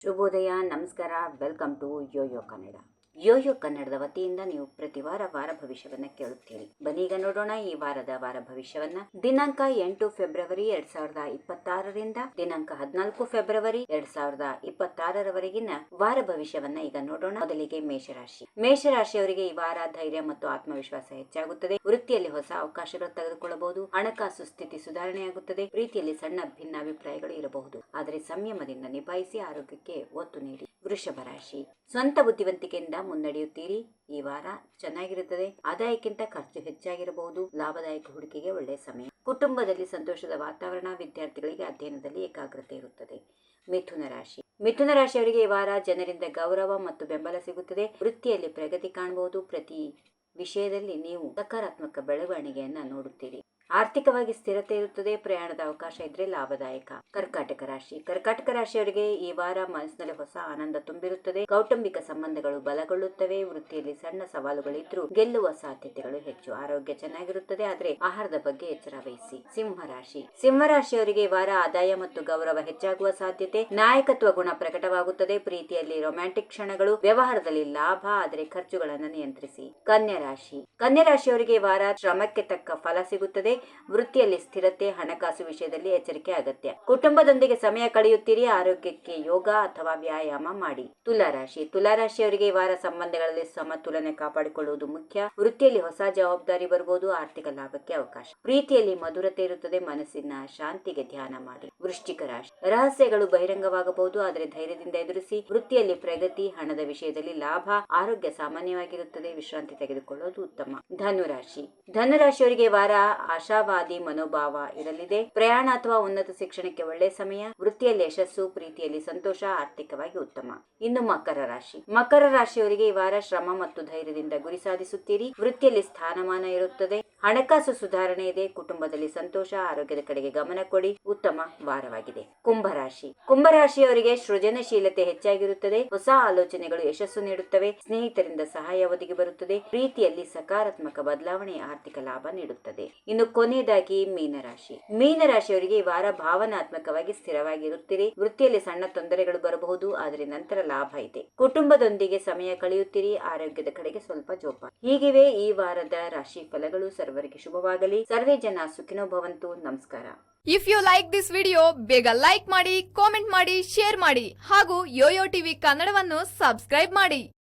ಶುಭೋದಯ, ನಮಸ್ಕಾರ, welcome to YoYo Kannada. YoYo ಕನ್ನಡದ ವತಿಯಿಂದ ನೀವು ಪ್ರತಿ ವಾರ ಭವಿಷ್ಯವನ್ನ ಕೇಳುತ್ತೀರಿ. ಬನ್ನಿ ಈಗ ನೋಡೋಣ ಈ ವಾರದ ವಾರ ಭವಿಷ್ಯವನ್ನ. ದಿನಾಂಕ 8 ಫೆಬ್ರವರಿ 2026ರಿಂದ ದಿನಾಂಕ 14 ಫೆಬ್ರವರಿ 2026ರವರೆಗಿನ ವಾರ ಭವಿಷ್ಯವನ್ನ ಈಗ ನೋಡೋಣ. ಮೊದಲಿಗೆ ಮೇಷರಾಶಿ. ಮೇಷರಾಶಿಯವರಿಗೆ ಈ ವಾರ ಧೈರ್ಯ ಮತ್ತು ಆತ್ಮವಿಶ್ವಾಸ ಹೆಚ್ಚಾಗುತ್ತದೆ. ವೃತ್ತಿಯಲ್ಲಿ ಹೊಸ ಅವಕಾಶಗಳು ತೆಗೆದುಕೊಳ್ಳಬಹುದು. ಹಣಕಾಸು ಸ್ಥಿತಿ ಸುಧಾರಣೆಯಾಗುತ್ತದೆ. ಪ್ರೀತಿಯಲ್ಲಿ ಸಣ್ಣ ಭಿನ್ನಾಭಿಪ್ರಾಯಗಳು ಇರಬಹುದು, ಆದರೆ ಸಂಯಮದಿಂದ ನಿಭಾಯಿಸಿ. ಆರೋಗ್ಯಕ್ಕೆ ಒತ್ತು ನೀಡಿ. ವೃಷಭ ರಾಶಿ. ಸ್ವಂತ ಬುದ್ಧಿವಂತಿಕೆಯಿಂದ ಮುನ್ನಡೆಯುತ್ತೀರಿ. ಈ ವಾರ ಚೆನ್ನಾಗಿರುತ್ತದೆ. ಆದಾಯಕ್ಕಿಂತ ಖರ್ಚು ಹೆಚ್ಚಾಗಿರಬಹುದು. ಲಾಭದಾಯಕ ಹೂಡಿಕೆಗೆ ಒಳ್ಳೆಯ ಸಮಯ. ಕುಟುಂಬದಲ್ಲಿ ಸಂತೋಷದ ವಾತಾವರಣ. ವಿದ್ಯಾರ್ಥಿಗಳಿಗೆ ಅಧ್ಯಯನದಲ್ಲಿ ಏಕಾಗ್ರತೆ ಇರುತ್ತದೆ. ಮಿಥುನ ರಾಶಿ. ಮಿಥುನ ರಾಶಿಯವರಿಗೆ ಈ ವಾರ ಜನರಿಂದ ಗೌರವ ಮತ್ತು ಬೆಂಬಲ ಸಿಗುತ್ತದೆ. ವೃತ್ತಿಯಲ್ಲಿ ಪ್ರಗತಿ ಕಾಣಬಹುದು. ಪ್ರತಿ ವಿಷಯದಲ್ಲಿ ನೀವು ಸಕಾರಾತ್ಮಕ ಬೆಳವಣಿಗೆಯನ್ನ ನೋಡುತ್ತೀರಿ. ಆರ್ಥಿಕವಾಗಿ ಸ್ಥಿರತೆ ಇರುತ್ತದೆ. ಪ್ರಯಾಣದ ಅವಕಾಶ ಇದ್ರೆ ಲಾಭದಾಯಕ. ಕರ್ಕಾಟಕ ರಾಶಿ. ಕರ್ಕಾಟಕ ರಾಶಿಯವರಿಗೆ ಈ ವಾರ ಮನಸ್ಸಿನಲ್ಲಿ ಹೊಸ ಆನಂದ ತುಂಬಿರುತ್ತದೆ. ಕೌಟುಂಬಿಕ ಸಂಬಂಧಗಳು ಬಲಗೊಳ್ಳುತ್ತವೆ. ವೃತ್ತಿಯಲ್ಲಿ ಸಣ್ಣ ಸವಾಲುಗಳಿದ್ರೂ ಗೆಲ್ಲುವ ಸಾಧ್ಯತೆಗಳು ಹೆಚ್ಚು. ಆರೋಗ್ಯ ಚೆನ್ನಾಗಿರುತ್ತದೆ, ಆದ್ರೆ ಆಹಾರದ ಬಗ್ಗೆ ಎಚ್ಚರ ವಹಿಸಿ. ಸಿಂಹರಾಶಿ. ಸಿಂಹರಾಶಿಯವರಿಗೆ ಈ ವಾರ ಆದಾಯ ಮತ್ತು ಗೌರವ ಹೆಚ್ಚಾಗುವ ಸಾಧ್ಯತೆ. ನಾಯಕತ್ವ ಗುಣ ಪ್ರಕಟವಾಗುತ್ತದೆ. ಪ್ರೀತಿಯಲ್ಲಿ ರೊಮ್ಯಾಂಟಿಕ್ ಕ್ಷಣಗಳು. ವ್ಯವಹಾರದಲ್ಲಿ ಲಾಭ, ಆದರೆ ಖರ್ಚುಗಳನ್ನು ನಿಯಂತ್ರಿಸಿ. ಕನ್ಯಾ ರಾಶಿ. ಕನ್ಯಾ ರಾಶಿಯವರಿಗೆ ಈ ವಾರ ಶ್ರಮಕ್ಕೆ ತಕ್ಕ ಫಲ ಸಿಗುತ್ತದೆ. ವೃತ್ತಿಯಲ್ಲಿ ಸ್ಥಿರತೆ. ಹಣಕಾಸು ವಿಷಯದಲ್ಲಿ ಎಚ್ಚರಿಕೆ ಅಗತ್ಯ. ಕುಟುಂಬದೊಂದಿಗೆ ಸಮಯ ಕಳೆಯುತ್ತೀರಿ. ಆರೋಗ್ಯಕ್ಕೆ ಯೋಗ ಅಥವಾ ವ್ಯಾಯಾಮ ಮಾಡಿ. ತುಲಾರಾಶಿ. ತುಲಾರಾಶಿಯವರಿಗೆ ಈ ವಾರ ಸಂಬಂಧಗಳಲ್ಲಿ ಸಮತೋಲನ ಕಾಪಾಡಿಕೊಳ್ಳುವುದು ಮುಖ್ಯ. ವೃತ್ತಿಯಲ್ಲಿ ಹೊಸ ಜವಾಬ್ದಾರಿ ಬರಬಹುದು. ಆರ್ಥಿಕ ಲಾಭಕ್ಕೆ ಅವಕಾಶ. ಪ್ರೀತಿಯಲ್ಲಿ ಮಧುರತೆ ಇರುತ್ತದೆ. ಮನಸ್ಸಿನ ಶಾಂತಿಗೆ ಧ್ಯಾನ ಮಾಡಿ. ವೃಶ್ಚಿಕ ರಾಶಿ. ರಹಸ್ಯಗಳು ಬಹಿರಂಗವಾಗಬಹುದು, ಆದರೆ ಧೈರ್ಯದಿಂದ ಎದುರಿಸಿ. ವೃತ್ತಿಯಲ್ಲಿ ಪ್ರಗತಿ. ಹಣದ ವಿಷಯದಲ್ಲಿ ಲಾಭ. ಆರೋಗ್ಯ ಸಾಮಾನ್ಯವಾಗಿರುತ್ತದೆ. ವಿಶ್ರಾಂತಿ ತೆಗೆದುಕೊಳ್ಳುವುದು ಉತ್ತಮ. ಧನುರಾಶಿ. ಧನುರಾಶಿಯವರಿಗೆ ಈ ವಾರ ಆಶಾವಾದಿ ಮನೋಭಾವ ಇರಲಿದೆ. ಪ್ರಯಾಣ ಅಥವಾ ಉನ್ನತ ಶಿಕ್ಷಣಕ್ಕೆ ಒಳ್ಳೆಯ ಸಮಯ. ವೃತ್ತಿಯಲ್ಲಿ ಯಶಸ್ಸು. ಪ್ರೀತಿಯಲ್ಲಿ ಸಂತೋಷ. ಆರ್ಥಿಕವಾಗಿ ಉತ್ತಮ. ಇನ್ನು ಮಕರ ರಾಶಿ. ಮಕರ ರಾಶಿಯವರಿಗೆ ಈ ವಾರ ಶ್ರಮ ಮತ್ತು ಧೈರ್ಯದಿಂದ ಗುರಿ ಸಾಧಿಸುತ್ತೀರಿ. ವೃತ್ತಿಯಲ್ಲಿ ಸ್ಥಾನಮಾನ ಇರುತ್ತದೆ. ಹಣಕಾಸು ಸುಧಾರಣೆ ಇದೆ. ಕುಟುಂಬದಲ್ಲಿ ಸಂತೋಷ. ಆರೋಗ್ಯದ ಕಡೆಗೆ ಗಮನ ಕೊಡಿ. ಉತ್ತಮ ವಾರವಾಗಿದೆ. ಕುಂಭರಾಶಿ. ಕುಂಭರಾಶಿಯವರಿಗೆ ಸೃಜನಶೀಲತೆ ಹೆಚ್ಚಾಗಿರುತ್ತದೆ. ಹೊಸ ಆಲೋಚನೆಗಳು ಯಶಸ್ಸು ನೀಡುತ್ತವೆ. ಸ್ನೇಹಿತರಿಂದ ಸಹಾಯ ಒದಗಿ ಬರುತ್ತದೆ. ಪ್ರೀತಿಯಲ್ಲಿ ಸಕಾರಾತ್ಮಕ ಬದಲಾವಣೆ ಆರ್ಥಿಕ ಲಾಭ ನೀಡುತ್ತದೆ. ಇನ್ನು ಕೊನೆಯದಾಗಿ ಮೀನರಾಶಿ. ಮೀನರಾಶಿಯವರಿಗೆ ಈ ವಾರ ಭಾವನಾತ್ಮಕವಾಗಿ ಸ್ಥಿರವಾಗಿರುತ್ತೀರಿ. ವೃತ್ತಿಯಲ್ಲಿ ಸಣ್ಣ ತೊಂದರೆಗಳು ಬರಬಹುದು, ಆದರೆ ನಂತರ ಲಾಭ ಇದೆ. ಕುಟುಂಬದೊಂದಿಗೆ ಸಮಯ ಕಳೆಯುತ್ತೀರಿ. ಆರೋಗ್ಯದ ಕಡೆಗೆ ಸ್ವಲ್ಪ ಜೋಪಾನ. ಹೀಗಿವೆ ಈ ವಾರದ ರಾಶಿ ಫಲಗಳು. ಸರ್ವರಿಗೆ ಶುಭವಾಗಲಿ. ಸರ್ವೇ ಜನ ಸುಖಿನೋ ಭವಂತು. ನಮಸ್ಕಾರ. If you like this video, ಬೇಗ ಲೈಕ್ ಮಾಡಿ, ಕಾಮೆಂಟ್ ಮಾಡಿ, ಶೇರ್ ಮಾಡಿ ಹಾಗೂ ಯೋಯೋ ಟಿವಿ ಕನ್ನಡವನ್ನು ಸಬ್ಸ್ಕ್ರೈಬ್ ಮಾಡಿ.